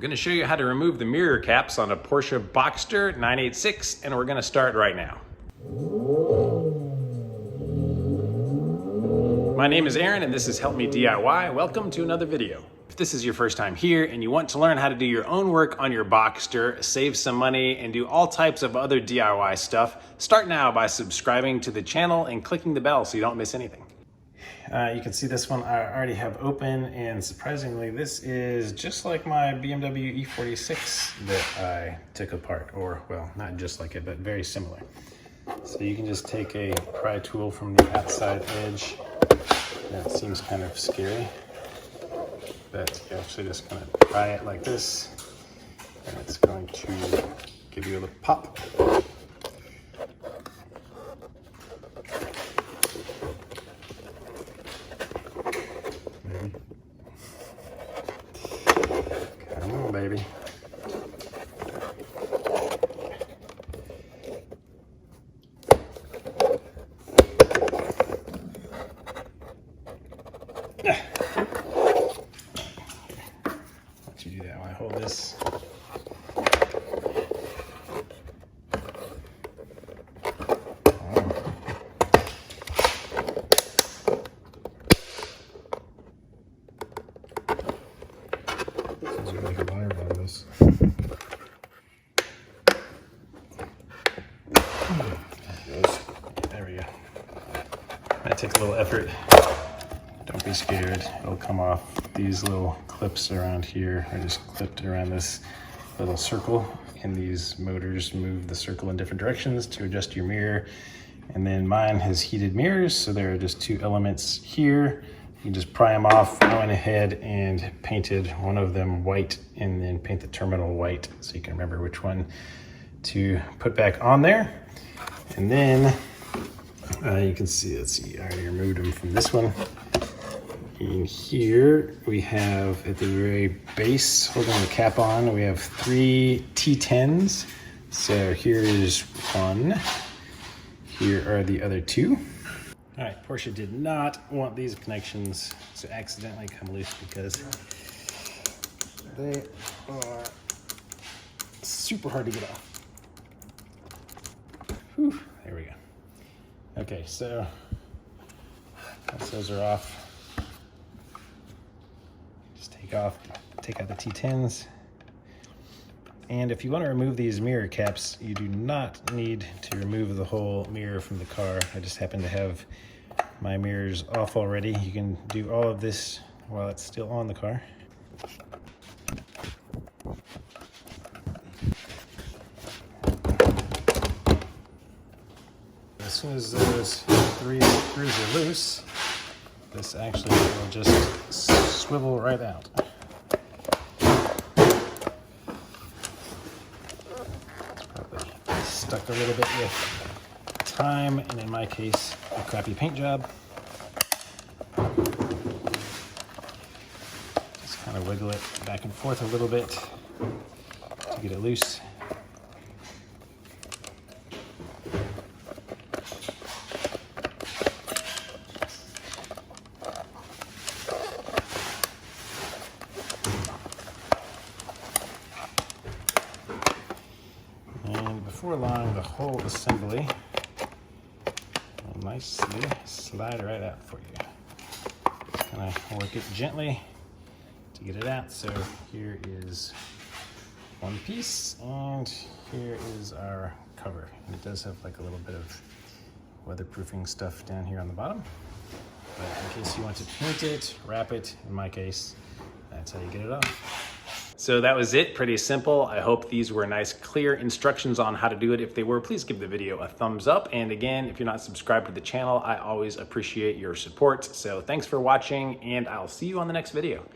going to show you how to remove the mirror caps on a Porsche Boxster 986, and we're going to start right now. My name is Aaron, and this is Help Me DIY. Welcome to another video. If this is your first time here and you want to learn how to do your own work on your Boxster, save some money, and do all types of other DIY stuff, start now by subscribing to the channel and clicking the bell so you don't miss anything. You can see this one I already have open, and surprisingly this is just like my BMW E46 that I took apart, or well, not just like it, but very similar. So you can just take a pry tool from the outside edge. That seems kind of scary, but you actually just kind of pry it like this, and it's going to give you a little pop. Come on, baby. Let you do that while I hold this. Like a wire out of this. There we go. That takes a little effort. Don't be scared, it'll come off. These little clips around here are just clipped around this little circle, and these motors move the circle in different directions to adjust your mirror. And then mine has heated mirrors, so there are just two elements here. You can just pry them off. I went ahead and painted one of them white and then paint the terminal white so you can remember which one to put back on there. And then you can see, let's see, I already removed them from this one. In here we have at the very base, holding the cap on, we have 3 T10s. So here is one, here are the other 2. All right, Porsche did not want these connections to accidentally come loose because they are super hard to get off. Whew, there we go. Okay, so once those are off, just take out the T10s. And if you want to remove these mirror caps, you do not need to remove the whole mirror from the car. I just happen to have my mirrors off already. You can do all of this while it's still on the car. As soon as those 3 screws are loose, this actually will just swivel right out. Stuck a little bit with time, and in my case, a crappy paint job. Just kind of wiggle it back and forth a little bit to get it loose. Before long, the whole assembly will nicely slide right out for you. Just kind of work it gently to get it out. So here is one piece, and here is our cover. And it does have like a little bit of weatherproofing stuff down here on the bottom. But in case you want to paint it, wrap it, in my case, that's how you get it off. So that was it, pretty simple. I hope these were nice, clear instructions on how to do it. If they were, please give the video a thumbs up. And again, if you're not subscribed to the channel, I always appreciate your support. So thanks for watching, and I'll see you on the next video.